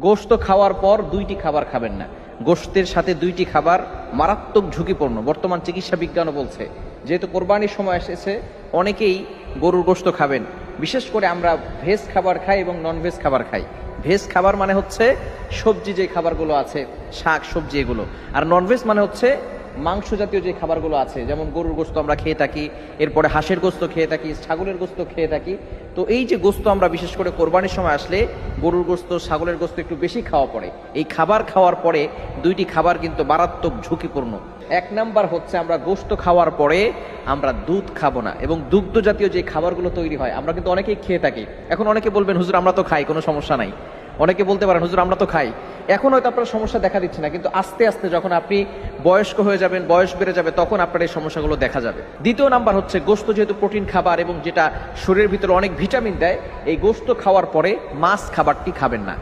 গোশত খাওয়ার পর দুইটি খাবার খাবেন না। গোশতের সাথে দুইটি খাবার মারাত্মক ঝুঁকিপূর্ণ। বর্তমান চিকিৎসা বিজ্ঞানও বলছে, যেহেতু কোরবানির সময় এসেছে, অনেকেই গরুর গোশত খাবেন। বিশেষ করে আমরা ভেজ খাবার খাই এবং নন ভেজ খাবার খাই। ভেজ খাবার মানে হচ্ছে সবজি যে খাবারগুলো আছে, শাক সবজি এগুলো, আর নন ভেজ মানে হচ্ছে মাংস জাতীয় যে খাবারগুলো আছে, যেমন গরুর গোশত আমরা খেয়ে থাকি, এরপরে হাঁসের গোশত খেয়ে থাকি, ছাগলের গোশত খেয়ে থাকি। তো এই যে গোশত আমরা বিশেষ করে কোরবানির সময় আসলে গরুর গোশত, ছাগলের গোশত একটু বেশি খাওয়া পড়ে। এই খাবার খাওয়ার পরে দুইটি খাবার কিন্তু মারাত্মক ঝুঁকিপূর্ণ। এক নাম্বার হচ্ছে আমরা গোশত খাওয়ার পরে আমরা দুধ খাবো না, এবং দুগ্ধ জাতীয় যে খাবারগুলো তৈরি হয় আমরা কিন্তু অনেকেই খেয়ে থাকি। এখন অনেকে বলবেন, হুজুর আমরা তো খাই, কোনো সমস্যা নাই। অনেকে বলতে পারেন, হুজুর আমরা তো খাই। এখন হয়তো আপনার সমস্যা দেখা দিচ্ছে না, কিন্তু আস্তে আস্তে যখন আপনি বয়স্ক হয়ে যাবেন, বয়স বেড়ে যাবে, তখন আপনার এই সমস্যাগুলো দেখা যাবে। দ্বিতীয় নাম্বার হচ্ছে গোশত যেহেতু প্রোটিন খাবার এবং যেটা শরীরের ভিতরে অনেক ভিটামিন দেয়, এই গোশত খাওয়ার পরে মাছ খাবারটি খাবেন না।